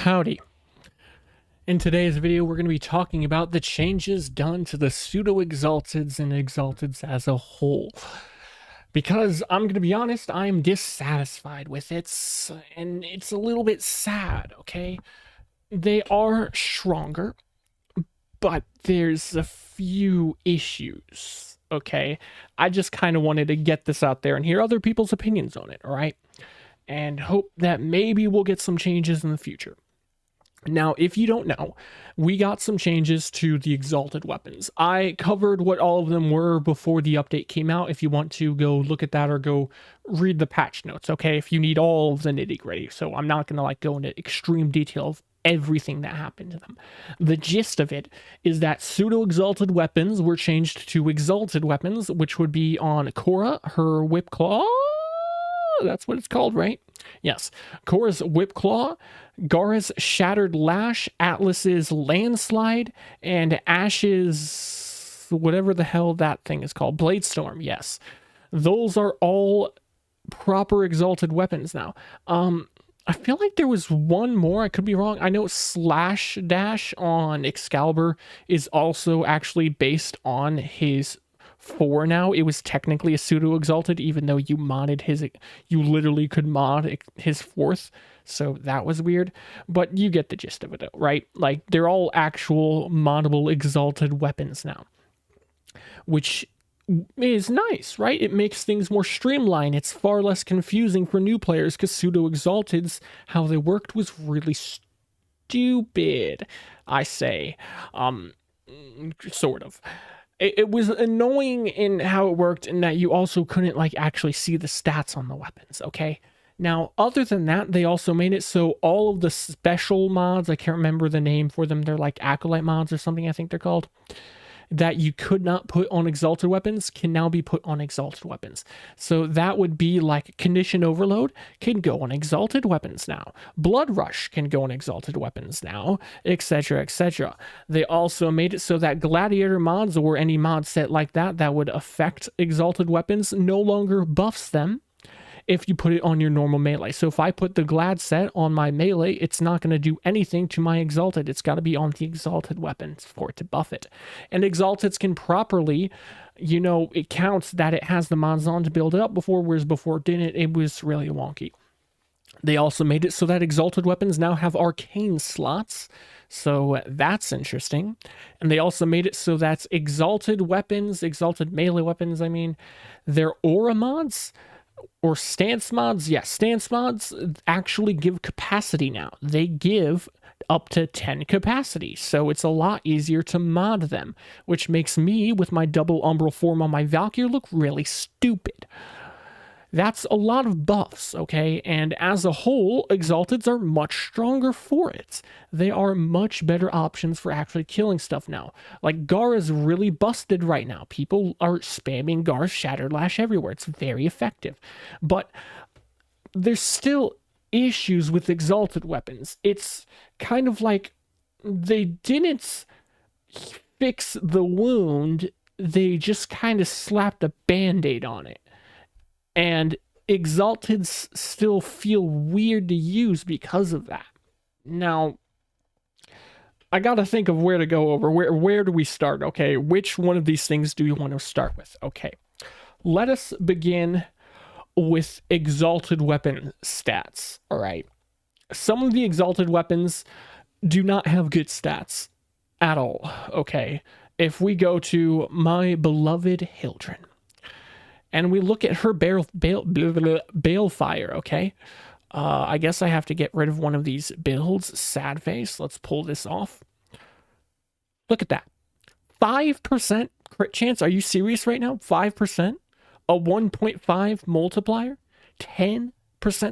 Howdy. In today's video, we're going to be talking about the changes done to the Pseudo Exalteds and Exalteds as a whole. Because I'm going to be honest, I'm dissatisfied with it, and it's a little bit sad, okay? They are stronger, but there's a few issues, okay? I just kind of wanted to get this out there and hear other people's opinions on it, alright? And hope that maybe we'll get some changes in the future. Now, if you don't know, we got some changes to the Exalted Weapons. I covered what all of them were before the update came out. If you want to go look at that or go read the patch notes, okay? If you need all of the nitty-gritty. So I'm not going to go into extreme detail of everything that happened to them. The gist of it is that Pseudo-Exalted Weapons were changed to Exalted Weapons, which would be on Cora, her Whip Claw. That's what it's called, right? Yes. Cora's Whip Claw, Gara's Shattered Lash, Atlas's Landslide, and Ash's whatever the hell that thing is called, Bladestorm. Yes. Those are all proper Exalted Weapons now. I feel like there was one more. I could be wrong. I know Slash Dash on Excalibur is also actually based on his 4 now. It was technically a Pseudo Exalted, even though you modded his, you literally could mod his 4th. So that was weird, but you get the gist of it, right? Like, they're all actual moddable Exalted weapons now, which is nice, right? It makes things more streamlined. It's far less confusing for new players because Pseudo Exalteds, how they worked was really stupid, I say. Sort of. It was annoying in how it worked, in that you also couldn't actually see the stats on the weapons, okay? Now, other than that, they also made it so all of the special mods, I can't remember the name for them, they're like Acolyte mods or something, I think they're called, that you could not put on Exalted Weapons can now be put on Exalted Weapons. So that would be like Condition Overload can go on Exalted Weapons now. Blood Rush can go on Exalted Weapons now, etc., etc. They also made it so that Gladiator mods or any mod set like that that would affect Exalted Weapons no longer buffs them if you put it on your normal melee. So if I put the Glad set on my melee, it's not going to do anything to my Exalted. It's got to be on the Exalted weapons for it to buff it. And Exalteds can properly, it counts that it has the mods on to build it up before, whereas before it didn't. It was really wonky. They also made it so that Exalted weapons now have arcane slots. So that's interesting. And they also made it so that Exalted weapons, Exalted melee weapons, their aura mods, or stance mods, yes, stance mods actually give capacity now. They give up to 10 capacity, so it's a lot easier to mod them, which makes me, with my double umbral form on my Valkyrie, look really stupid. That's a lot of buffs, okay? And as a whole, Exalteds are much stronger for it. They are much better options for actually killing stuff now. Like, Gar is really busted right now. People are spamming Gar's Shattered Lash everywhere. It's very effective. But there's still issues with Exalted weapons. It's kind of like they didn't fix the wound. They just kind of slapped a Band-Aid on it. And Exalteds still feel weird to use because of that. Now, I gotta think of where to go over. Where do we start, okay? Which one of these things do you want to start with? Okay, let us begin with Exalted weapon stats, all right? Some of the Exalted weapons do not have good stats at all, okay? If we go to my beloved Hildryn, and we look at her balefire, okay? I guess I have to get rid of one of these builds. Sad face. Let's pull this off. Look at that. 5% crit chance. Are you serious right now? 5%? A 1.5 multiplier? 10%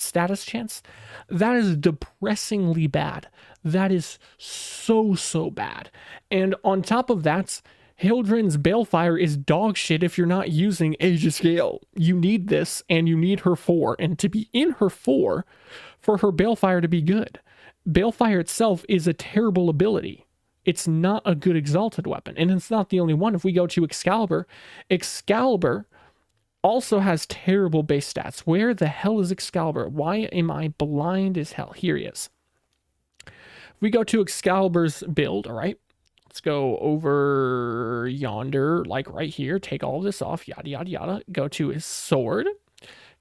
status chance? That is depressingly bad. That is so bad. And on top of that, Hildryn's Balefire is dog shit if you're not using Age of Scale. You need this, and you need her 4. And to be in her 4, for her Balefire to be good. Balefire itself is a terrible ability. It's not a good Exalted weapon, and it's not the only one. If we go to Excalibur, Excalibur also has terrible base stats. Where the hell is Excalibur? Why am I blind as hell? Here he is. we go to Excalibur's build, all right? Let's go over yonder, like right here, take all this off, yada, yada, yada. Go to his sword,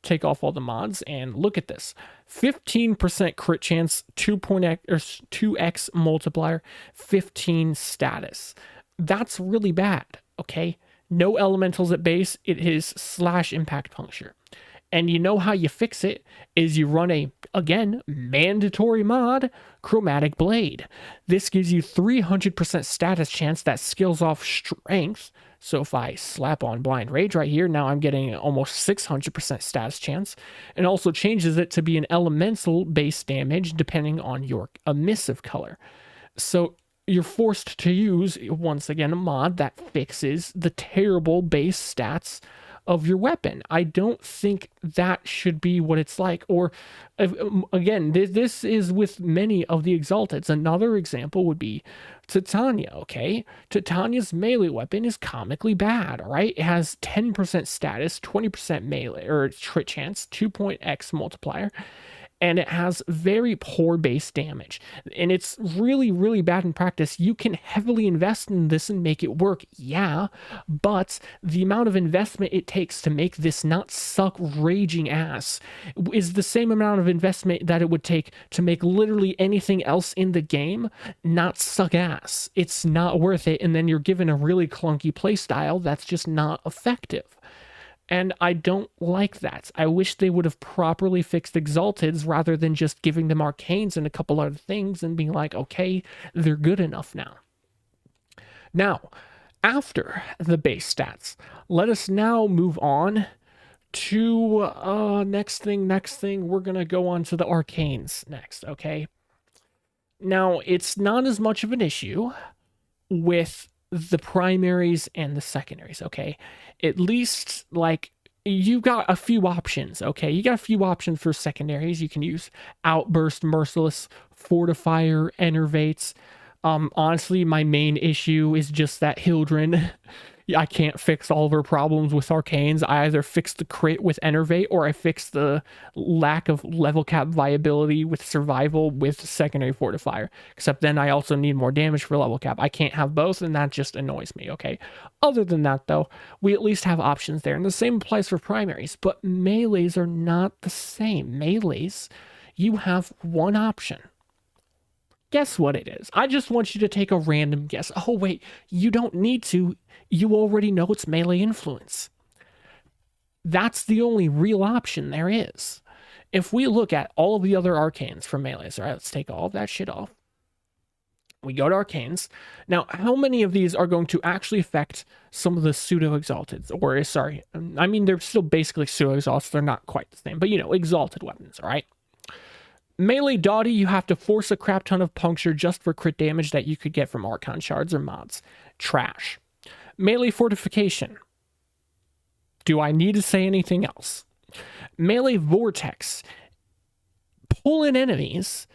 take off all the mods, and look at this. 15% crit chance, 2x multiplier, 15 status. That's really bad, okay? No elementals at base, it is slash impact puncture. And you know how you fix it is you run a, again, mandatory mod, Chromatic Blade. This gives you 300% status chance that skills off strength. So if I slap on Blind Rage right here, now I'm getting almost 600% status chance. And also changes it to be an elemental base damage depending on your emissive color. So you're forced to use, once again, a mod that fixes the terrible base stats of your weapon. I don't think that should be what it's like. Or again, this is with many of the Exalteds. Another example would be Titania, okay? Titania's melee weapon is comically bad, all right? It has 10% status, 20% melee or crit chance, 2.x multiplier, and it has very poor base damage. And it's really, really bad in practice. You can heavily invest in this and make it work, yeah, but the amount of investment it takes to make this not suck raging ass is the same amount of investment that it would take to make literally anything else in the game not suck ass. It's not worth it, and then you're given a really clunky playstyle that's just not effective. And I don't like that. I wish they would have properly fixed Exalteds rather than just giving them arcanes and a couple other things and being like, okay, they're good enough now. Now, after the base stats, let us now move on to next thing. We're going to go on to the arcanes next, okay? Now, it's not as much of an issue with the primaries and the secondaries, okay? At least, like, you got a few options, okay? You got a few options for secondaries. You can use Outburst, Merciless, Fortifier, Enervates. Honestly, my main issue is just that Hildryn, I can't fix all of her problems with arcanes. I either fix the crit with Enervate or I fix the lack of level cap viability with survival with secondary fortifier. Except then I also need more damage for level cap. I can't have both, and that just annoys me, okay? Other than that, though, we at least have options there. And the same applies for primaries, but melees are not the same. Melees, you have one option. Guess what it is? I just want you to take a random guess. Oh, wait, you don't need to. You already know it's melee influence. That's the only real option there is. If we look at all of the other arcanes for melees, all right, let's take all of that shit off. We go to arcanes. Now, how many of these are going to actually affect some of the pseudo exalted? Or, sorry, I mean, they're still basically pseudo exalted. They're not quite the same, but you know, exalted weapons, all right? Melee Dottie, you have to force a crap ton of puncture just for crit damage that you could get from Archon shards or mods. Trash. Melee Fortification. Do I need to say anything else? Melee Vortex. Pull in enemies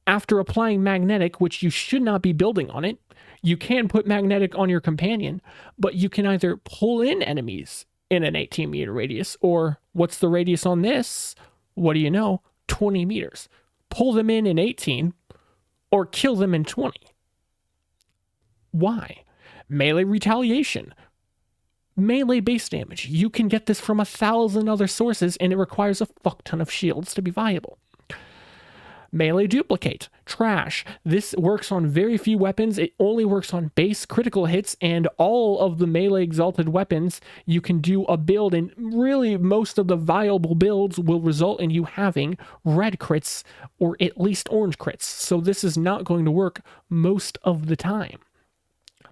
after applying Magnetic, which you should not be building on it. You can put Magnetic on your companion, but you can either pull in enemies in an 18-meter radius, or what's the radius on this? What do you know? 20 meters. Pull them in 18, or kill them in 20. Why? Melee Retaliation. Melee base damage. You can get this from 1,000 other sources, and it requires a fuck ton of shields to be viable. Melee Duplicate. Trash. This works on very few weapons. It only works on base critical hits, and all of the melee exalted weapons, you can do a build, and really most of the viable builds will result in you having red crits or at least orange crits. So this is not going to work most of the time.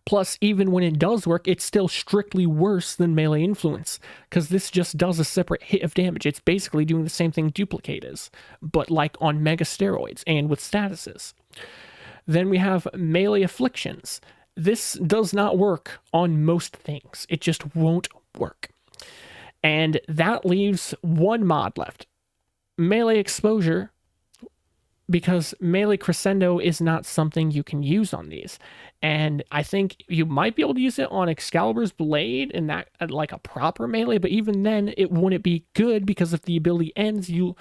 Plus, even when it does work, it's still strictly worse than melee influence, because this just does a separate hit of damage. It's basically doing the same thing Duplicate is, but like on mega steroids and with statuses. Then we have Melee Afflictions. This does not work on most things. It just won't work. And that leaves one mod left. Melee Exposure, because Melee Crescendo is not something you can use on these. And I think you might be able to use it on Excalibur's Blade and that like a proper melee, but even then it wouldn't be good, because if the ability ends, you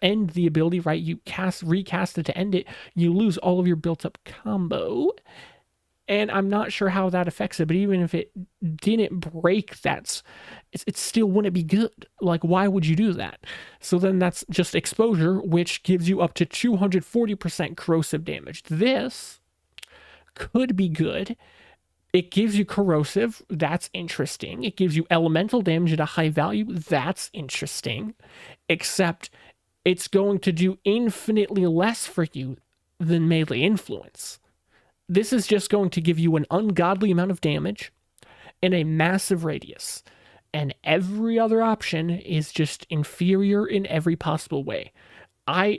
end the ability, right? You recast it to end it, you lose all of your built-up combo. And I'm not sure how that affects it, but even if it didn't break, it still wouldn't be good. Like, why would you do that? So then that's just exposure, which gives you up to 240% corrosive damage. This could be good. It gives you corrosive. That's interesting. It gives you elemental damage at a high value. That's interesting. Except it's going to do infinitely less for you than melee influence. This is just going to give you an ungodly amount of damage and a massive radius. And every other option is just inferior in every possible way.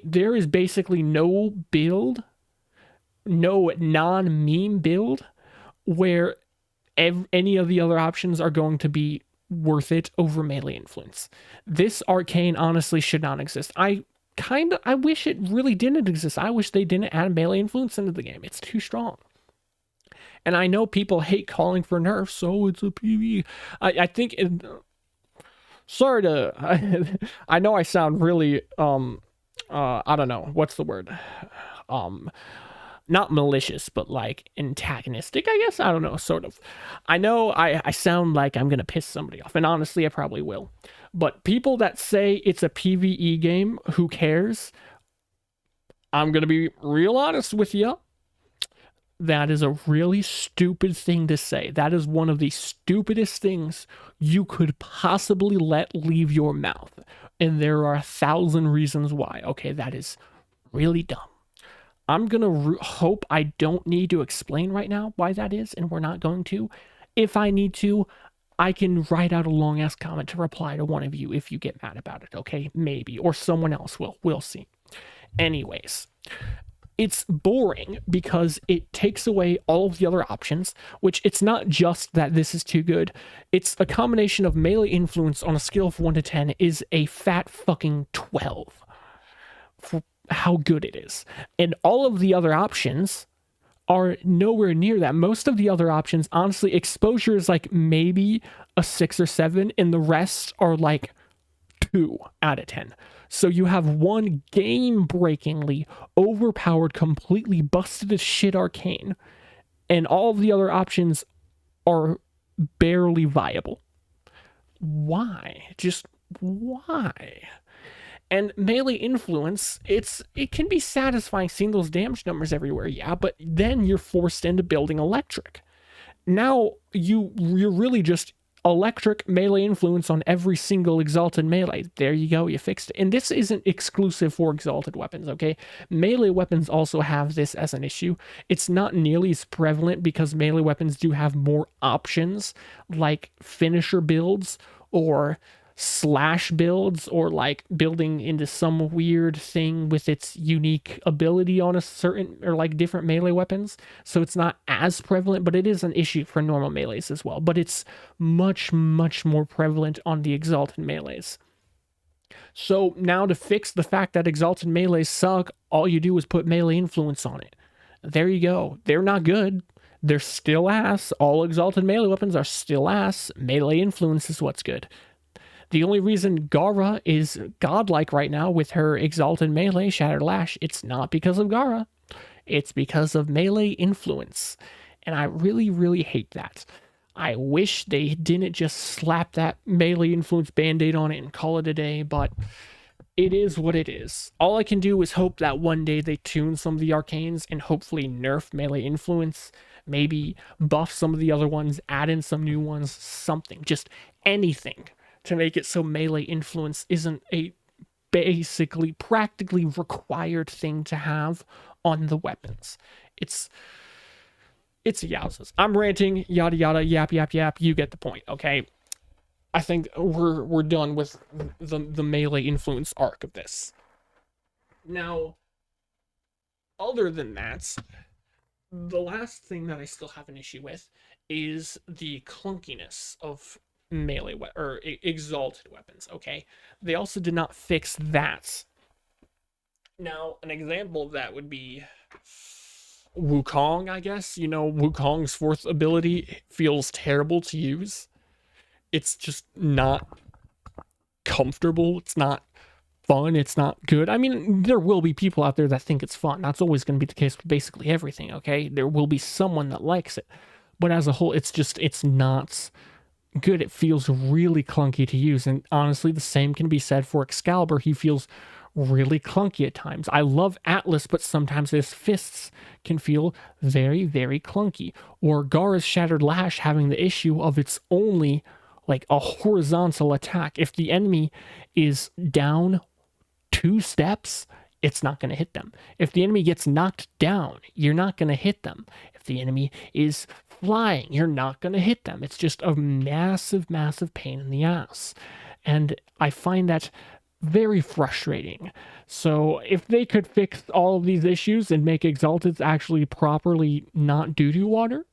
There is basically no build, no non-meme build where any of the other options are going to be worth it over melee influence. This arcane honestly should not exist. I wish it really didn't exist. I wish they didn't add melee influence into the game. It's too strong. And I know people hate calling for nerfs, so it's a PvE. I think sorry to I know I sound really I don't know, what's the word? Not malicious, but like antagonistic, I guess. I don't know, sort of. I know I sound like I'm gonna piss somebody off, and honestly I probably will. But people that say it's a PvE game, who cares? I'm gonna be real honest with you. That is a really stupid thing to say. That is one of the stupidest things you could possibly let leave your mouth. And there are 1,000 reasons why. Okay, that is really dumb. I'm going to hope I don't need to explain right now why that is, and we're not going to. If I need to, I can write out a long-ass comment to reply to one of you if you get mad about it, okay? Maybe. Or someone else will. We'll see. Anyways, it's boring because it takes away all of the other options, which it's not just that this is too good. It's a combination of melee influence on a scale of 1 to 10 is a fat fucking 12 for how good it is. And all of the other options are nowhere near that. Most of the other options, honestly, exposure is like maybe a 6 or 7, and the rest are like 2 out of 10. So you have one game-breakingly overpowered, completely busted as shit arcane, and all of the other options are barely viable. Why? Just why? And melee influence, it can be satisfying seeing those damage numbers everywhere, yeah, but then you're forced into building electric. Now you're really just electric melee influence on every single exalted melee. There you go, you fixed it. And this isn't exclusive for exalted weapons, okay? Melee weapons also have this as an issue. It's not nearly as prevalent because melee weapons do have more options, like finisher builds or slash builds, or like building into some weird thing with its unique ability on a certain or like different melee weapons. So it's not as prevalent, but it is an issue for normal melees as well. But it's much, much more prevalent on the exalted melees. So now to fix the fact that exalted melees suck, all you do is put melee influence on it. There you go. They're not good. They're still ass. All exalted melee weapons are still ass. Melee influence is what's good. The only reason Gara is godlike right now with her exalted melee Shattered Lash, it's not because of Gara. It's because of melee influence. And I really, really hate that. I wish they didn't just slap that melee influence band-aid on it and call it a day, but it is what it is. All I can do is hope that one day they tune some of the arcanes and hopefully nerf melee influence, maybe buff some of the other ones, add in some new ones, something, just anything to make it so melee influence isn't a basically practically required thing to have on the weapons. It's yowzas. I'm ranting, yada yada, yap yap yap. You get the point, okay? I think we're done with the melee influence arc of this. Now, other than that, the last thing that I still have an issue with is the clunkiness of melee or exalted weapons, okay? They also did not fix that. Now, an example of that would be Wukong, I guess. You know, Wukong's fourth ability feels terrible to use. It's just not comfortable. It's not fun, it's not good. I mean, there will be people out there that think it's fun. That's always going to be the case with basically everything, okay? There will be someone that likes it. But as a whole, it's not good. It feels really clunky to use. And honestly, the same can be said for Excalibur. He feels really clunky at times. I love Atlas, but sometimes his fists can feel very, very clunky. Or Gara's Shattered Lash having the issue of it's only like a horizontal attack. If the enemy is down 2 steps, it's not going to hit them. If the enemy gets knocked down, you're not going to hit them. If the enemy is flying, you're not going to hit them. It's just a massive, massive pain in the ass. And I find that very frustrating. So if they could fix all of these issues and make Exalteds actually properly not doo-doo water,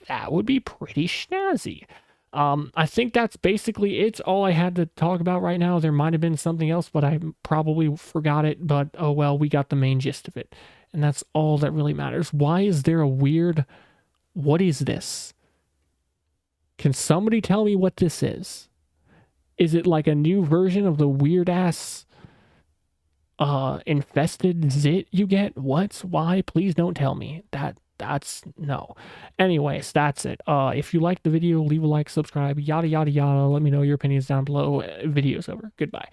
that would be pretty snazzy. I think that's basically it. All I had to talk about right now. There might have been something else, but I probably forgot it. But oh well, we got the main gist of it. And that's all that really matters. Why is there a weird... What is this? Can somebody tell me what this is? Is it like a new version of the weird-ass infested zit you get? What? Why? Please don't tell me. That's no. Anyways, that's it. If you liked the video, leave a like, subscribe, yada, yada, yada. Let me know your opinions down below. Video's over. Goodbye.